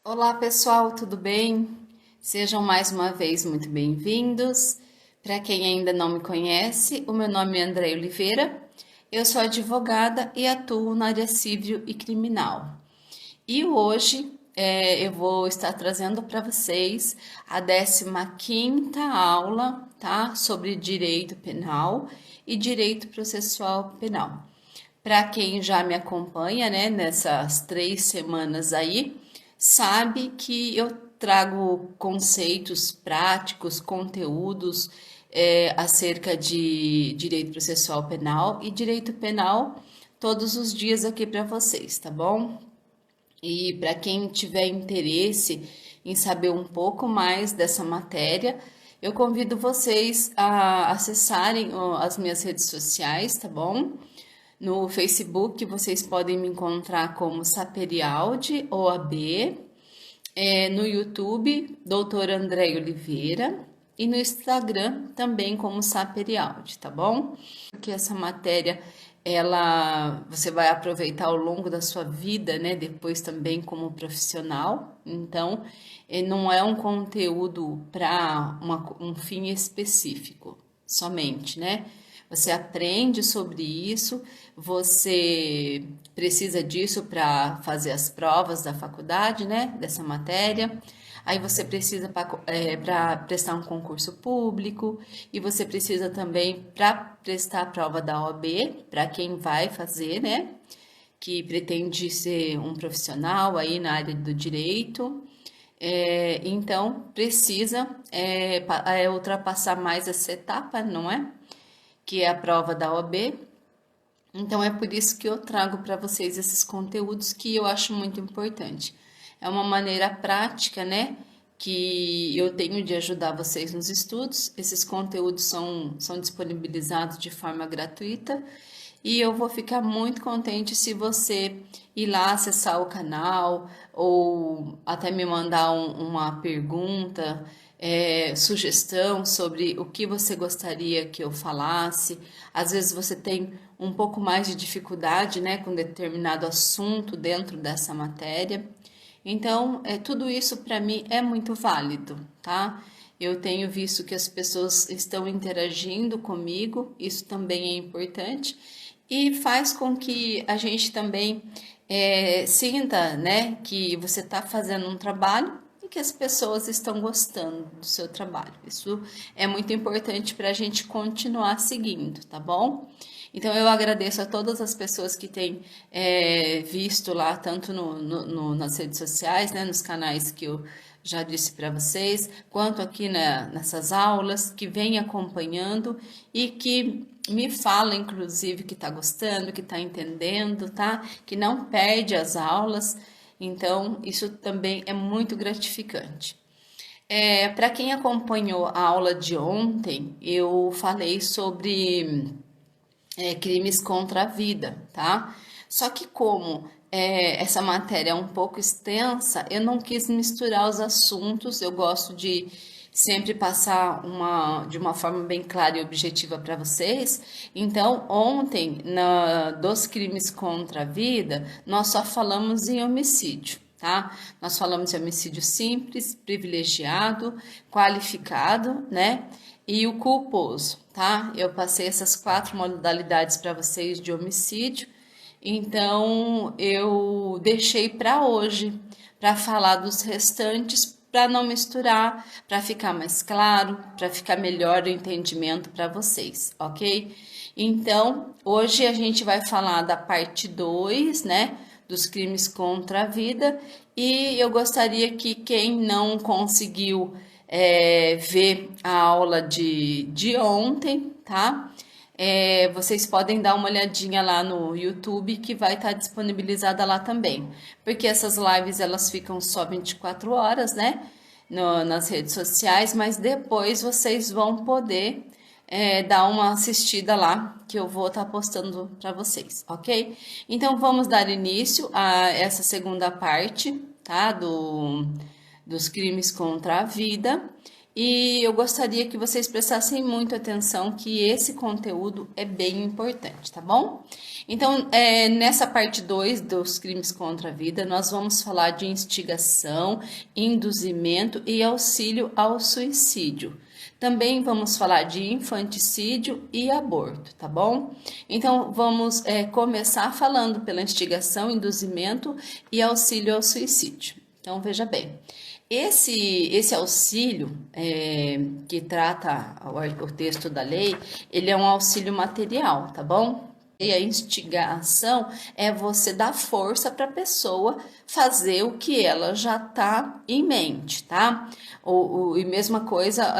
Olá pessoal, tudo bem? Sejam mais uma vez muito bem-vindos. Para quem ainda não me conhece, o meu nome é André Oliveira, eu sou advogada e atuo na área civil e criminal. E hoje eu vou estar trazendo para vocês a 15ª aula, tá? Sobre direito penal e direito processual penal. Para quem já me acompanha, né, nessas 3 semanas aí, sabe que eu trago conceitos práticos, conteúdos acerca de direito processual penal e direito penal todos os dias aqui para vocês, tá bom? E para quem tiver interesse em saber um pouco mais dessa matéria, eu convido vocês a acessarem as minhas redes sociais, tá bom? No Facebook vocês podem me encontrar como Saperialdi OAB, no YouTube, Doutor André Oliveira, e no Instagram também como Saperialdi, tá bom? Porque essa matéria você vai aproveitar ao longo da sua vida, né? Depois também como profissional. Então, não é um conteúdo para um fim específico, somente, né? Você aprende sobre isso, você precisa disso para fazer as provas da faculdade, né? Dessa matéria. Aí você precisa para prestar um concurso público e você precisa também para prestar a prova da OAB, para quem vai fazer, né? Que pretende ser um profissional aí na área do direito. Então, precisa ultrapassar mais essa etapa, não é? Que é a prova da OAB. Então é por isso que eu trago para vocês esses conteúdos que eu acho muito importante. É uma maneira prática, né, que eu tenho de ajudar vocês nos estudos. Esses conteúdos são disponibilizados de forma gratuita e eu vou ficar muito contente se você ir lá acessar o canal ou até me mandar uma pergunta, sugestão sobre o que você gostaria que eu falasse. Às vezes você tem um pouco mais de dificuldade, né, com determinado assunto dentro dessa matéria. Então, tudo isso para mim é muito válido, tá? Eu tenho visto que as pessoas estão interagindo comigo, isso também é importante, e faz com que a gente também sinta, né, que você está fazendo um trabalho e que as pessoas estão gostando do seu trabalho. Isso é muito importante para a gente continuar seguindo, tá bom? Então eu agradeço a todas as pessoas que têm visto lá, tanto nas redes sociais, né, nos canais que eu já disse para vocês, quanto aqui nessas aulas, que vem acompanhando e que me fala, inclusive, que está gostando, que está entendendo, tá? Que não perde as aulas. Então, isso também é muito gratificante. Para quem acompanhou a aula de ontem, eu falei sobre crimes contra a vida, tá? Só que como essa matéria é um pouco extensa, eu não quis misturar os assuntos, eu gosto de sempre passar de uma forma bem clara e objetiva para vocês. Então, ontem, dos crimes contra a vida, nós só falamos em homicídio. Tá? Nós falamos de homicídio simples, privilegiado, qualificado, né? E o culposo, tá? Eu passei essas 4 modalidades para vocês de homicídio, então eu deixei para hoje, para falar dos restantes, para não misturar, para ficar mais claro, para ficar melhor o entendimento para vocês, ok? Então, hoje a gente vai falar da parte 2, né? Dos crimes contra a vida, e eu gostaria que quem não conseguiu ver a aula de ontem, tá? Vocês podem dar uma olhadinha lá no YouTube que vai estar disponibilizada lá também, porque essas lives elas ficam só 24 horas, né? Nas redes sociais, mas depois vocês vão poder dar uma assistida lá que eu vou estar postando para vocês, ok? Então vamos dar início a essa segunda parte, tá? Dos crimes contra a vida. E eu gostaria que vocês prestassem muita atenção que esse conteúdo é bem importante, tá bom? Então, nessa parte 2 dos crimes contra a vida, nós vamos falar de instigação, induzimento e auxílio ao suicídio. Também vamos falar de infanticídio e aborto, tá bom? Então, vamos começar falando pela instigação, induzimento e auxílio ao suicídio. Então, veja bem, esse auxílio que trata o texto da lei, ele é um auxílio material, tá bom? E a instigação é você dar força para a pessoa fazer o que ela já está em mente, tá? E mesma coisa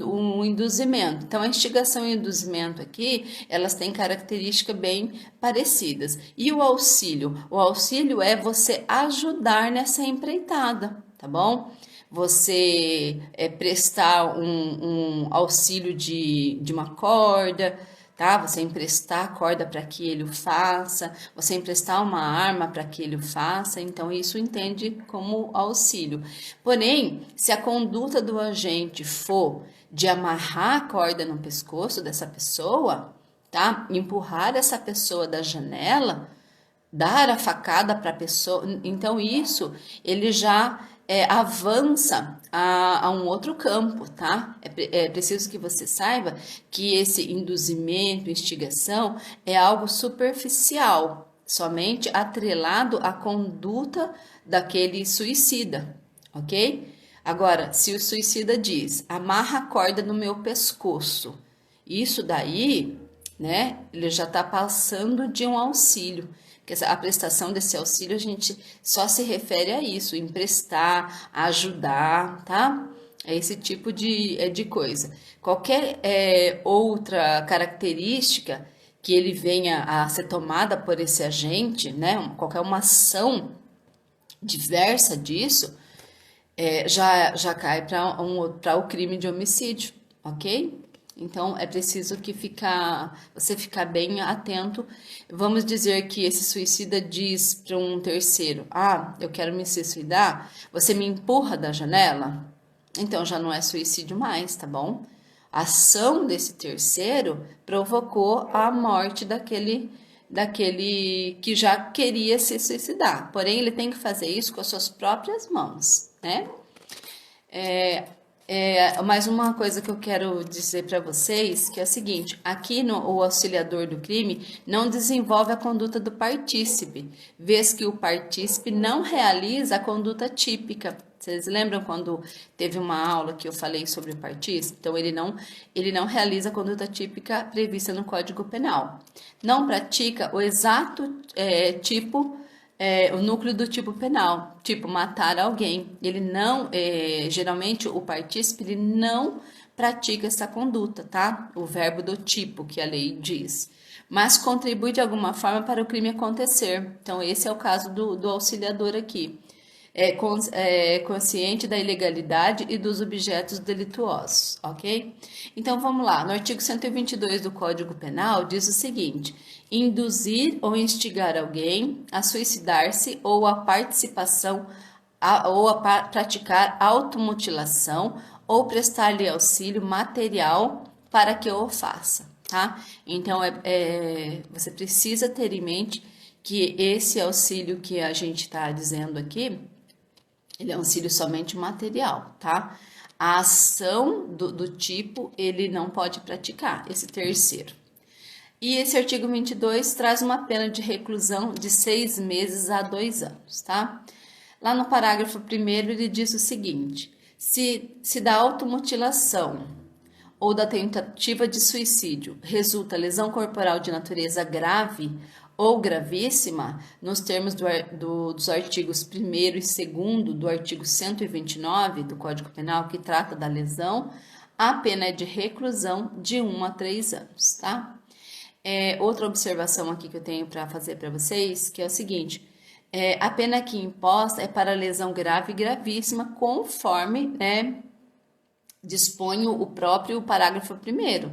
o induzimento. Então, a instigação e o induzimento aqui, elas têm características bem parecidas. E o auxílio? O auxílio é você ajudar nessa empreitada, tá bom? Você prestar um auxílio de uma corda, tá? Você emprestar a corda para que ele o faça, você emprestar uma arma para que ele o faça, então isso entende como auxílio. Porém, se a conduta do agente for de amarrar a corda no pescoço dessa pessoa, tá? Empurrar essa pessoa da janela, dar a facada para a pessoa, então isso ele já avança a um outro campo, tá? É preciso que você saiba que esse induzimento, instigação é algo superficial, somente atrelado à conduta daquele suicida, ok? Agora, se o suicida diz, amarra a corda no meu pescoço, isso daí, né, ele já está passando de um auxílio. A prestação desse auxílio, a gente só se refere a isso, emprestar, ajudar, tá? É esse tipo de coisa. Qualquer outra característica que ele venha a ser tomada por esse agente, né? Qualquer uma ação diversa disso, já cai para o crime de homicídio, ok? Então, é preciso que você ficar bem atento. Vamos dizer que esse suicida diz para um terceiro, eu quero me suicidar, você me empurra da janela? Então, já não é suicídio mais, tá bom? A ação desse terceiro provocou a morte daquele que já queria se suicidar. Porém, ele tem que fazer isso com as suas próprias mãos, né? Mais uma coisa que eu quero dizer para vocês, que é o seguinte, aqui o auxiliador do crime não desenvolve a conduta do partícipe, vez que o partícipe não realiza a conduta típica. Vocês lembram quando teve uma aula que eu falei sobre o partícipe? Então, ele não realiza a conduta típica prevista no Código Penal. Não pratica o exato tipo o núcleo do tipo penal, tipo matar alguém. Ele não, geralmente o partícipe, ele não pratica essa conduta, tá? O verbo do tipo que a lei diz. Mas contribui de alguma forma para o crime acontecer. Então, esse é o caso do auxiliador aqui. Consciente da ilegalidade e dos objetos delituosos, ok? Então, vamos lá. No artigo 122 do Código Penal, diz o seguinte: induzir ou instigar alguém a suicidar-se ou a participação ou a praticar automutilação ou prestar-lhe auxílio material para que o faça, tá? Então, você precisa ter em mente que esse auxílio que a gente está dizendo aqui, ele é um auxílio somente material, tá? A ação do tipo, ele não pode praticar, esse terceiro. E esse artigo 22 traz uma pena de reclusão de 6 meses a 2 anos, tá? Lá no parágrafo 1º, ele diz o seguinte: se da automutilação ou da tentativa de suicídio resulta lesão corporal de natureza grave ou gravíssima, nos termos dos artigos 1º e 2º do artigo 129 do Código Penal, que trata da lesão, a pena é de reclusão de 1 a 3 anos, tá? Outra observação aqui que eu tenho para fazer para vocês, que é o seguinte: a pena aqui imposta é para lesão grave e gravíssima, conforme dispõe o próprio parágrafo 1º.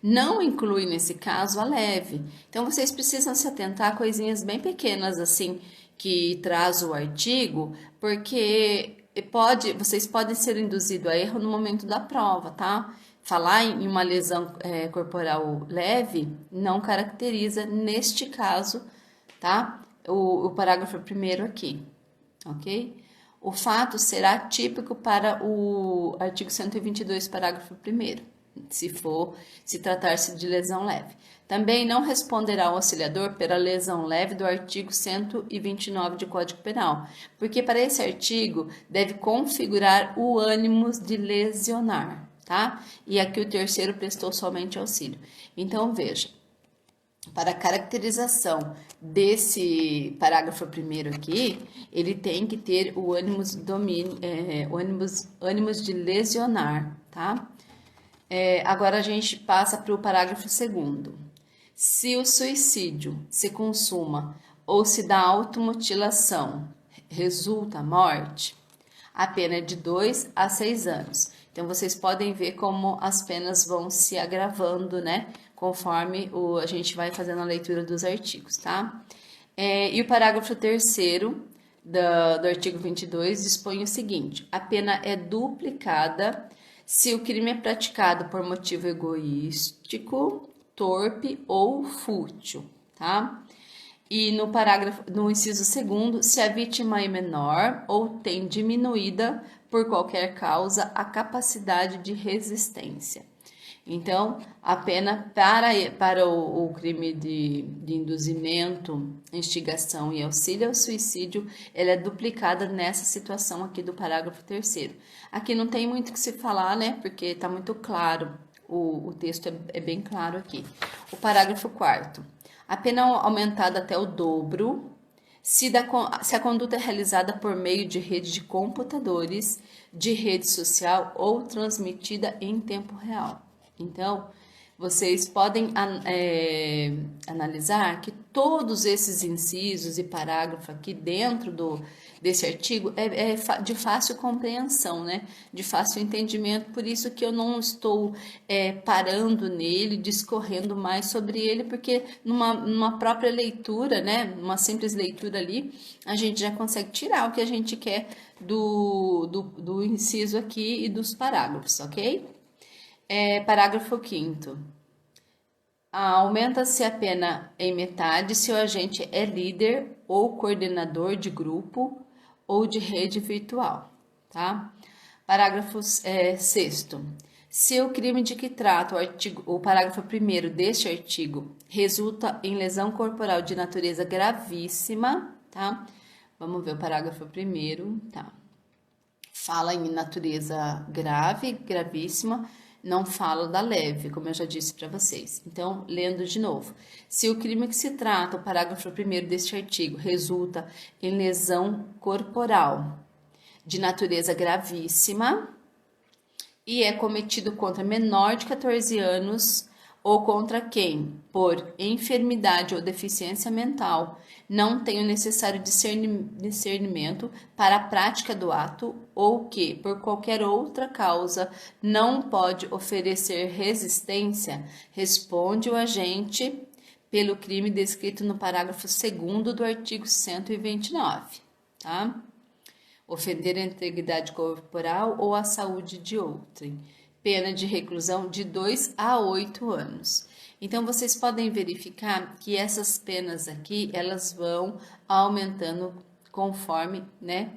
Não inclui, nesse caso, a leve. Então, vocês precisam se atentar a coisinhas bem pequenas, assim, que traz o artigo, porque vocês podem ser induzidos a erro no momento da prova, tá? Falar em uma lesão corporal leve não caracteriza, neste caso, tá? O parágrafo primeiro aqui, ok? O fato será típico para o artigo 122, parágrafo primeiro, se tratar-se de lesão leve. Também não responderá o auxiliador pela lesão leve do artigo 129 de Código Penal, porque para esse artigo deve configurar o ânimos de lesionar, tá? E aqui o terceiro prestou somente auxílio. Então, veja, para a caracterização desse parágrafo primeiro aqui, ele tem que ter o ânimos de lesionar, tá? Agora a gente passa para o parágrafo segundo. Se o suicídio se consuma ou se da automutilação resulta morte, a pena é de 2 a 6 anos. Então, vocês podem ver como as penas vão se agravando, né? Conforme a gente vai fazendo a leitura dos artigos, tá? E o parágrafo terceiro do artigo 22 dispõe o seguinte: a pena é duplicada se o crime é praticado por motivo egoístico, torpe ou fútil, tá? E no inciso segundo, se a vítima é menor ou tem diminuída por qualquer causa a capacidade de resistência. Então, a pena para o crime de induzimento, instigação e auxílio ao suicídio, ela é duplicada nessa situação aqui do parágrafo terceiro. Aqui não tem muito o que se falar, né? Porque está muito claro, o texto é bem claro aqui. O parágrafo quarto. A pena aumentada até o dobro se a conduta é realizada por meio de rede de computadores, de rede social ou transmitida em tempo real. Então, vocês podem analisar que todos esses incisos e parágrafos aqui dentro desse artigo é de fácil compreensão, né? De fácil entendimento, por isso que eu não estou parando nele, discorrendo mais sobre ele, porque numa própria leitura, né? Numa simples leitura ali, a gente já consegue tirar o que a gente quer do inciso aqui e dos parágrafos, ok? Parágrafo 5º. Aumenta-se a pena em metade se o agente é líder ou coordenador de grupo ou de rede virtual, tá? Parágrafo 6º. Se o crime de que trata o parágrafo 1º deste artigo resulta em lesão corporal de natureza gravíssima, tá? Vamos ver o parágrafo 1º, tá? Fala em natureza grave, gravíssima, não fala da leve, como eu já disse para vocês. Então, lendo de novo. Se o crime que se trata, o parágrafo 1º deste artigo, resulta em lesão corporal de natureza gravíssima e é cometido contra menor de 14 anos ou contra quem, por enfermidade ou deficiência mental, não tem o necessário discernimento para a prática do ato ou que, por qualquer outra causa, não pode oferecer resistência, responde o agente pelo crime descrito no parágrafo 2º do artigo 129, tá? Ofender a integridade corporal ou a saúde de outrem. Pena de reclusão de 2 a 8 anos. Então, vocês podem verificar que essas penas aqui, elas vão aumentando conforme, né,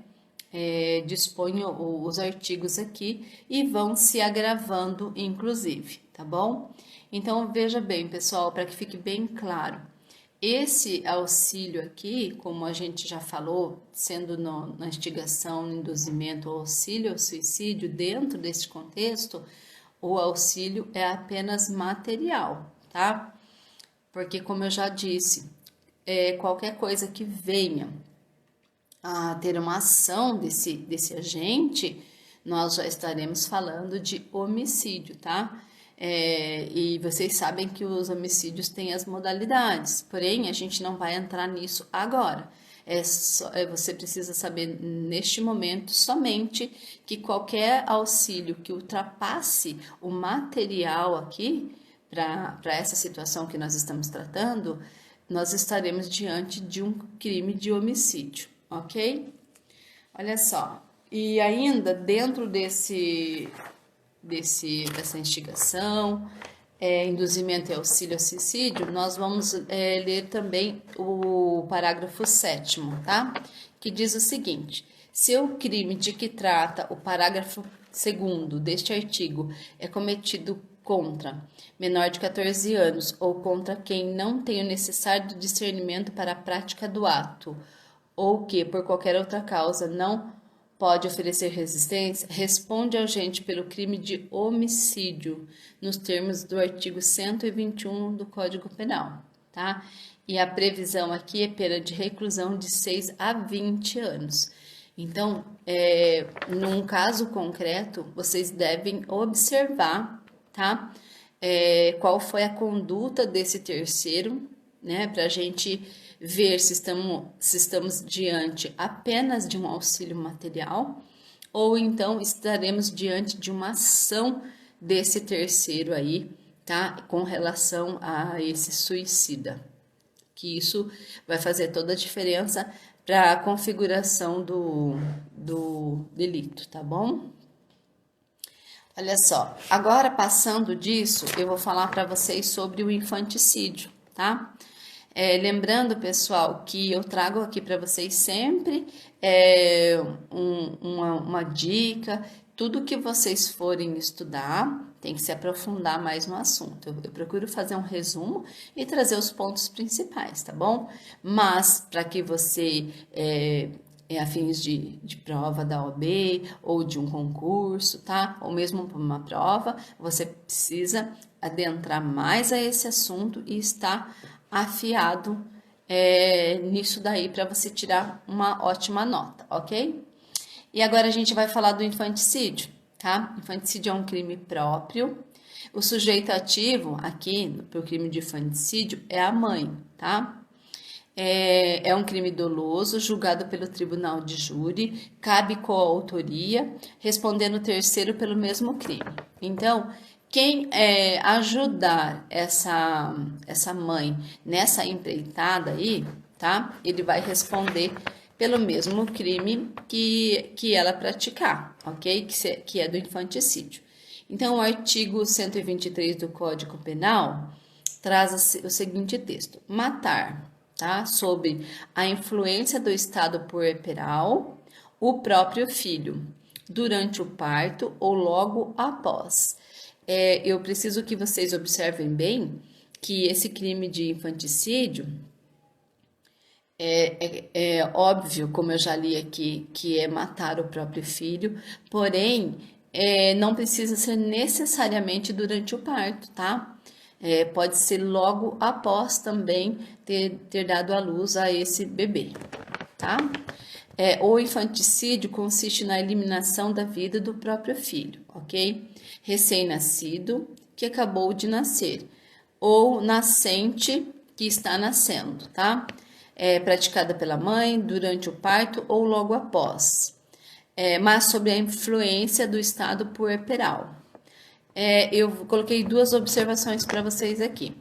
dispõe os artigos aqui e vão se agravando, inclusive, tá bom? Então, veja bem, pessoal, para que fique bem claro. Esse auxílio aqui, como a gente já falou, sendo na instigação, no induzimento, o auxílio ao suicídio, dentro desse contexto, o auxílio é apenas material, tá? Porque, como eu já disse, qualquer coisa que venha a ter uma ação desse agente, nós já estaremos falando de homicídio, tá? E vocês sabem que os homicídios têm as modalidades, porém a gente não vai entrar nisso agora. Você precisa saber neste momento somente que qualquer auxílio que ultrapasse o material aqui, para essa situação que nós estamos tratando, nós estaremos diante de um crime de homicídio, ok? Olha só, e ainda dentro dessa instigação, induzimento e auxílio ao suicídio, nós vamos ler também o parágrafo 7º, tá? Que diz o seguinte: se o crime de que trata o parágrafo 2º deste artigo é cometido contra menor de 14 anos ou contra quem não tem o necessário discernimento para a prática do ato, ou que, por qualquer outra causa, não pode oferecer resistência, responde ao agente pelo crime de homicídio, nos termos do artigo 121 do Código Penal, tá? E a previsão aqui é pena de reclusão de 6 a 20 anos. Então, num caso concreto, vocês devem observar, tá? Qual foi a conduta desse terceiro, né? Para a gente ver se estamos diante apenas de um auxílio material ou então estaremos diante de uma ação desse terceiro aí, tá? Com relação a esse suicida. Que isso vai fazer toda a diferença para a configuração do delito, tá bom? Olha só, agora passando disso, eu vou falar para vocês sobre o infanticídio, tá? Lembrando, pessoal, que eu trago aqui para vocês sempre uma dica, tudo que vocês forem estudar, tem que se aprofundar mais no assunto. Eu procuro fazer um resumo e trazer os pontos principais, tá bom? Mas, para que você a fins de prova da OAB ou de um concurso, tá? Ou mesmo para uma prova, você precisa adentrar mais a esse assunto e estar afiado nisso daí para você tirar uma ótima nota, ok? E agora a gente vai falar do infanticídio, tá? Infanticídio é um crime próprio. O sujeito ativo aqui para o crime de infanticídio é a mãe, tá? É um crime doloso, julgado pelo tribunal de júri, cabe coautoria, respondendo o terceiro pelo mesmo crime. Então, quem ajudar essa mãe nessa empreitada aí, tá? Ele vai responder pelo mesmo crime que ela praticar, ok? Que é do infanticídio. Então, o artigo 123 do Código Penal traz o seguinte texto: matar, tá? Sob a influência do estado puerperal, o próprio filho, durante o parto ou logo após. Eu preciso que vocês observem bem que esse crime de infanticídio é óbvio, como eu já li aqui, que é matar o próprio filho, porém, não precisa ser necessariamente durante o parto, tá? Pode ser logo após também ter dado à luz a esse bebê, tá? O infanticídio consiste na eliminação da vida do próprio filho, ok? Recém-nascido que acabou de nascer, ou nascente que está nascendo, tá? Praticada pela mãe durante o parto ou logo após, mas sob a influência do estado puerperal. Eu coloquei duas observações para vocês aqui.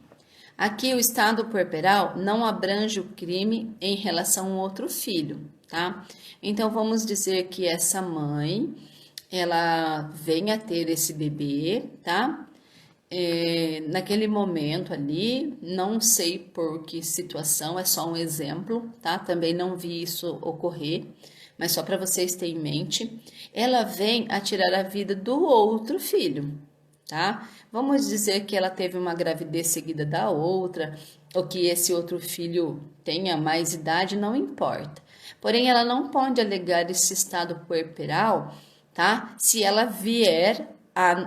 Aqui o estado puerperal não abrange o crime em relação a um outro filho, tá? Então vamos dizer que essa mãe, ela vem a ter esse bebê, tá? Naquele momento ali, não sei por que situação, é só um exemplo, tá? Também não vi isso ocorrer, mas só para vocês terem em mente, ela vem a tirar a vida do outro filho, tá? Vamos dizer que ela teve uma gravidez seguida da outra, ou que esse outro filho tenha mais idade, não importa. Porém, ela não pode alegar esse estado puerperal, tá? Se ela vier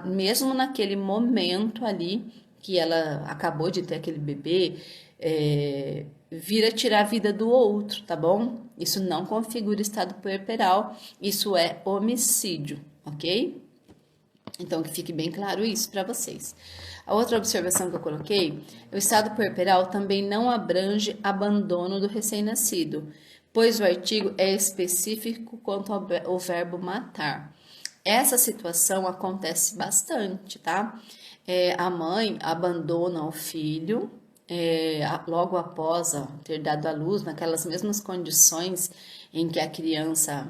mesmo naquele momento ali que ela acabou de ter aquele bebê, vir a tirar a vida do outro, tá bom? Isso não configura estado puerperal, isso é homicídio, ok? Então, que fique bem claro isso para vocês. A outra observação que eu coloquei, o estado puerperal também não abrange abandono do recém-nascido, pois o artigo é específico quanto ao verbo matar. Essa situação acontece bastante, tá? A mãe abandona o filho, logo após ter dado à luz, naquelas mesmas condições em que a criança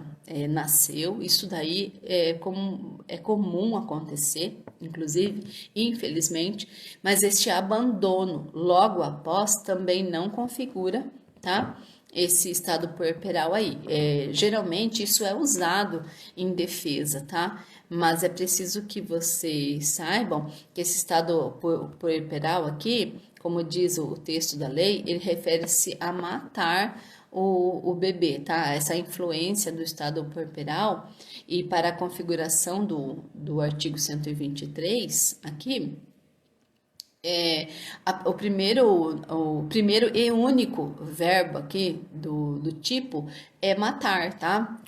nasceu. Isso daí é comum acontecer, inclusive, infelizmente, mas este abandono logo após também não configura, tá? Esse estado puerperal aí. Geralmente isso é usado em defesa, tá? Mas é preciso que vocês saibam que esse estado puerperal aqui, como diz o texto da lei, ele refere-se a matar o bebê, tá? Essa influência do estado puerperal e para a configuração do artigo 123 aqui, o primeiro e único verbo aqui do tipo é matar, tá?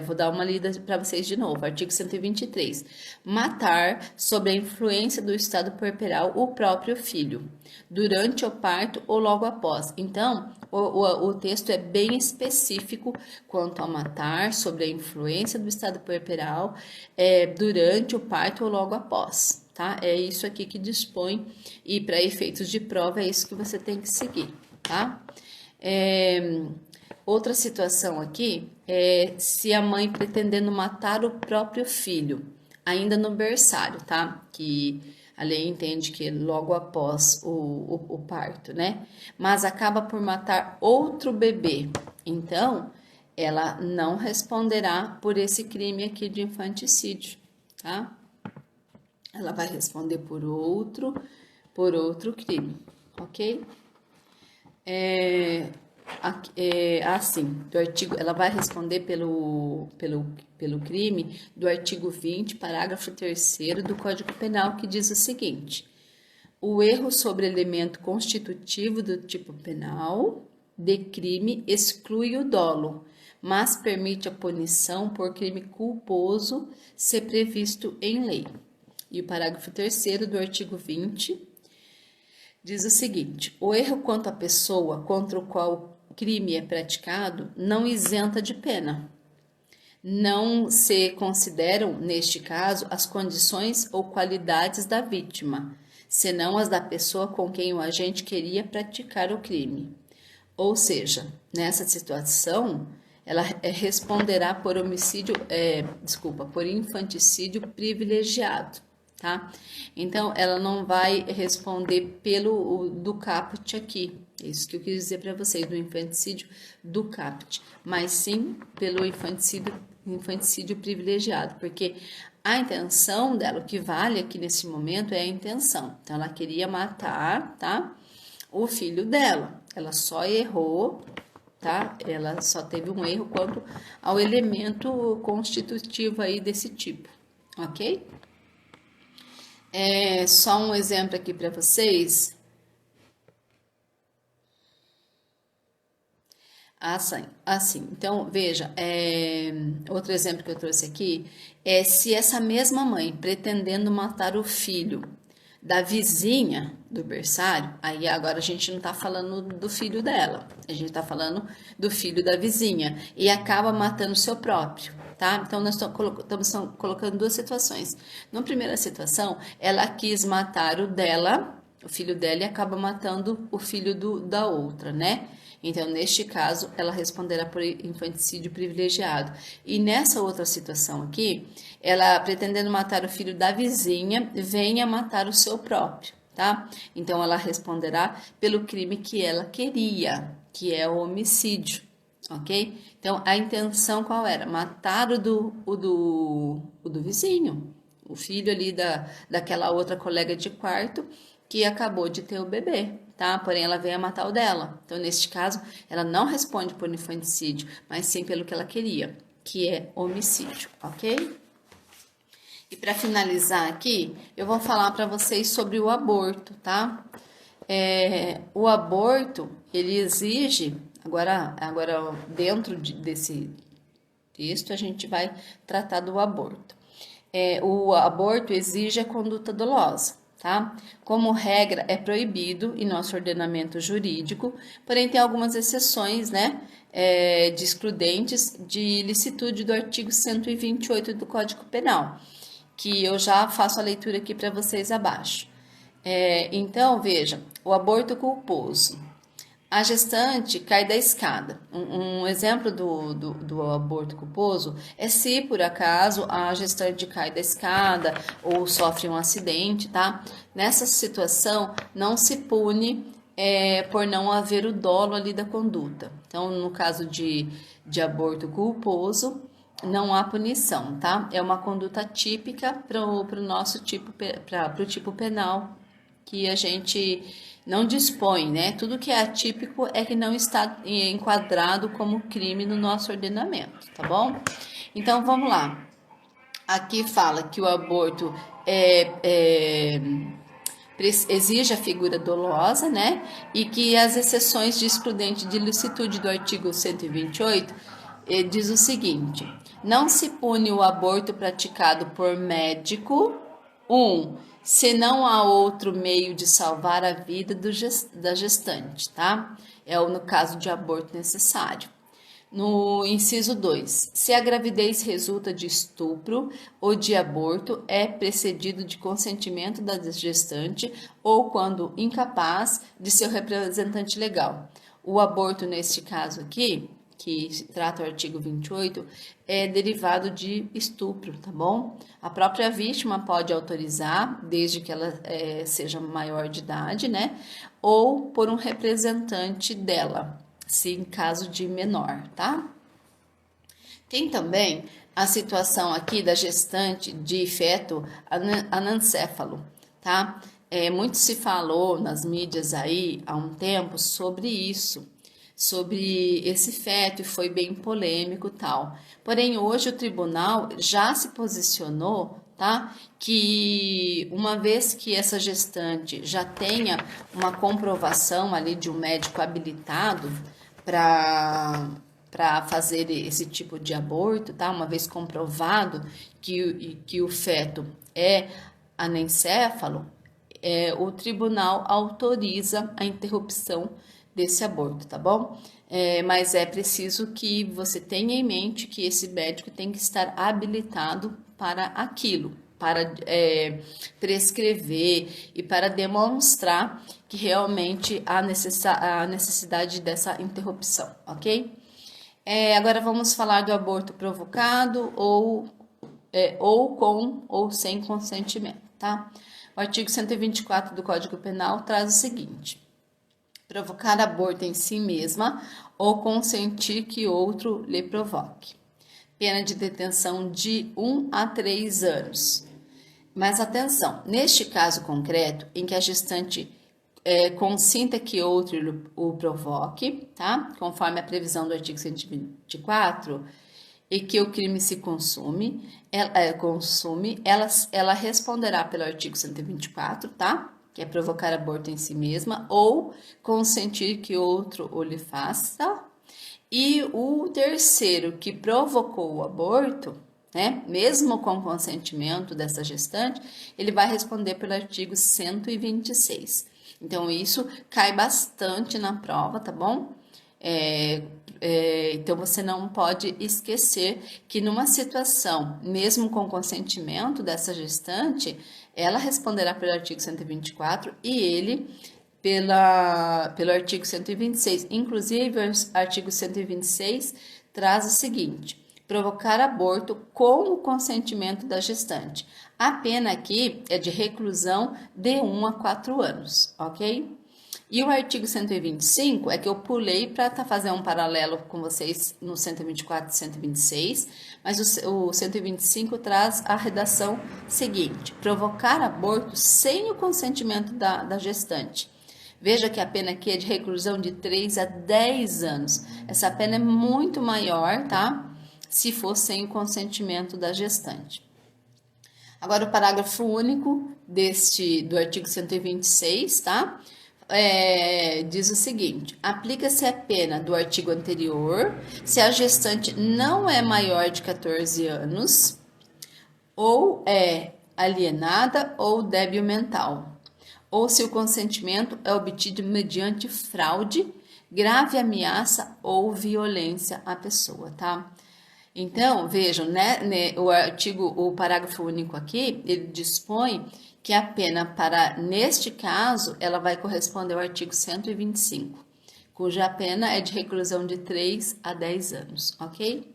Vou dar uma lida para vocês de novo. Artigo 123. Matar, sob a influência do estado puerperal, o próprio filho, durante o parto ou logo após. Então, o texto é bem específico quanto a matar, sobre a influência do estado puerperal, durante o parto ou logo após. Tá? É isso aqui que dispõe, e para efeitos de prova é isso que você tem que seguir, tá? Outra situação aqui é se a mãe pretendendo matar o próprio filho, ainda no berçário, tá? Que a lei entende que logo após o parto, né? Mas acaba por matar outro bebê, então ela não responderá por esse crime aqui de infanticídio, tá? Ela vai responder por outro crime, ok? Assim, do artigo, ela vai responder pelo crime do artigo 20, parágrafo 3º do Código Penal, que diz o seguinte: o erro sobre elemento constitutivo do tipo penal de crime exclui o dolo, mas permite a punição por crime culposo se previsto em lei. E o parágrafo 3º do artigo 20 diz o seguinte: o erro quanto à pessoa contra o qual o crime é praticado não isenta de pena. Não se consideram, neste caso, as condições ou qualidades da vítima, senão as da pessoa com quem o agente queria praticar o crime. Ou seja, nessa situação, ela responderá por por infanticídio privilegiado, tá? Então, ela não vai responder do caput aqui, isso que eu quis dizer para vocês, do infanticídio do caput, mas sim pelo infanticídio privilegiado, porque a intenção dela, o que vale aqui nesse momento é a intenção. Então, ela queria matar, tá? O filho dela. Ela só errou, tá? Ela só teve um erro quanto ao elemento constitutivo aí desse tipo, ok? Só um exemplo aqui para vocês. Assim, então veja, outro exemplo que eu trouxe aqui é se essa mesma mãe pretendendo matar o filho da vizinha do berçário, aí agora a gente não tá falando do filho dela, a gente tá falando do filho da vizinha, e acaba matando o seu próprio, tá? Então nós estamos colocando duas situações. Na primeira situação, ela quis matar o filho dela, e acaba matando o filho da outra, né? Então, neste caso, ela responderá por infanticídio privilegiado. E nessa outra situação aqui, ela, pretendendo matar o filho da vizinha, venha matar o seu próprio, tá? Então, ela responderá pelo crime que ela queria, que é o homicídio, ok? Então, a intenção qual era? Matar o do vizinho, o filho ali daquela outra colega de quarto que acabou de ter o bebê, tá? Porém, ela veio a matar o dela. Então, neste caso, ela não responde por infanticídio, mas sim pelo que ela queria, que é homicídio, ok? E para finalizar aqui, eu vou falar para vocês sobre o aborto, tá? O aborto, ele exige, agora dentro desse texto, a gente vai tratar do aborto. O aborto exige a conduta dolosa, tá? Como regra, é proibido em nosso ordenamento jurídico, porém tem algumas exceções, né? De excludentes de ilicitude do artigo 128 do Código Penal, que eu já faço a leitura aqui para vocês abaixo. Então, veja, o aborto culposo. A gestante cai da escada. Um exemplo do aborto culposo é se, por acaso, a gestante cai da escada ou sofre um acidente, tá? Nessa situação, não se pune por não haver o dolo ali da conduta. Então, no caso de aborto culposo, não há punição, tá? É uma conduta típica para o nosso tipo, para o tipo penal que a gente não dispõe, né? Tudo que é atípico é que não está enquadrado como crime no nosso ordenamento, tá bom? Então vamos lá. Aqui fala que o aborto exige a figura dolosa, né? E que as exceções de excludente de licitude do artigo 128 diz o seguinte: não se pune o aborto praticado por médico, se não há outro meio de salvar a vida da gestante, tá? É no caso de aborto necessário. No inciso 2, se a gravidez resulta de estupro ou de aborto, é precedido de consentimento da gestante ou quando incapaz de seu representante legal. O aborto, neste caso aqui, que trata o artigo 28, é derivado de estupro, tá bom? A própria vítima pode autorizar, desde que ela seja maior de idade, né? Ou por um representante dela, se em caso de menor, tá? Tem também a situação aqui da gestante de feto anencéfalo, tá? Muito se falou nas mídias aí há um tempo sobre isso, sobre esse feto, e foi bem polêmico tal. Porém, hoje o tribunal já se posicionou, tá? Que uma vez que essa gestante já tenha uma comprovação ali de um médico habilitado para fazer esse tipo de aborto, tá? Uma vez comprovado que o feto é anencéfalo, o tribunal autoriza a interrupção desse aborto, tá bom? Mas é preciso que você tenha em mente que esse médico tem que estar habilitado para aquilo, para prescrever e para demonstrar que realmente há necessidade dessa interrupção, ok? Agora vamos falar do aborto provocado ou com ou sem consentimento, tá? O artigo 124 do Código Penal traz o seguinte: provocar aborto em si mesma ou consentir que outro lhe provoque. Pena de detenção de 1 a 3 anos. Mas atenção, neste caso concreto, em que a gestante consinta que outro o provoque, tá? Conforme a previsão do artigo 124, e que o crime se ela responderá pelo artigo 124, tá? Que é provocar aborto em si mesma ou consentir que outro o lhe faça. E o terceiro, que provocou o aborto, né, mesmo com consentimento dessa gestante, ele vai responder pelo artigo 126. Então, isso cai bastante na prova, tá bom? Então, você não pode esquecer que numa situação, mesmo com consentimento dessa gestante, ela responderá pelo artigo 124 e ele pelo artigo 126. Inclusive, o artigo 126 traz o seguinte: provocar aborto com o consentimento da gestante. A pena aqui é de reclusão de 1 a 4 anos, ok? E o artigo 125 é que eu pulei para fazer um paralelo com vocês no 124 e 126, mas o 125 traz a redação seguinte: provocar aborto sem o consentimento da gestante. Veja que a pena aqui é de reclusão de 3 a 10 anos. Essa pena é muito maior, tá? Se for sem o consentimento da gestante. Agora, o parágrafo único do artigo 126, tá? Diz o seguinte: aplica-se a pena do artigo anterior se a gestante não é maior de 14 anos ou é alienada ou débil mental, ou se o consentimento é obtido mediante fraude, grave ameaça ou violência à pessoa, tá? Então, vejam, né, o parágrafo único aqui, ele dispõe que a pena para, neste caso, ela vai corresponder ao artigo 125, cuja pena é de reclusão de 3 a 10 anos, ok?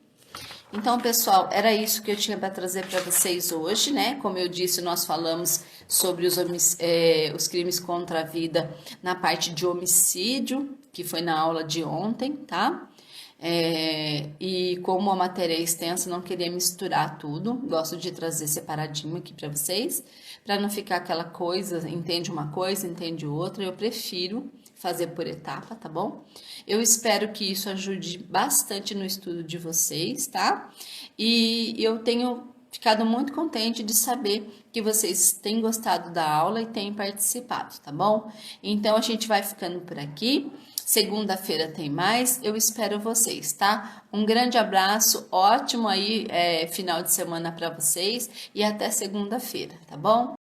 Então, pessoal, era isso que eu tinha para trazer para vocês hoje, né? Como eu disse, nós falamos sobre os crimes contra a vida na parte de homicídio, que foi na aula de ontem, tá? E como a matéria é extensa, não queria misturar tudo, gosto de trazer separadinho aqui para vocês, para não ficar aquela coisa, entende uma coisa, entende outra, eu prefiro fazer por etapa, tá bom? Eu espero que isso ajude bastante no estudo de vocês, tá? E eu tenho ficado muito contente de saber que vocês têm gostado da aula e têm participado, tá bom? Então a gente vai ficando por aqui. Segunda-feira tem mais. Eu espero vocês, tá? Um grande abraço, ótimo aí final de semana para vocês e até segunda-feira, tá bom?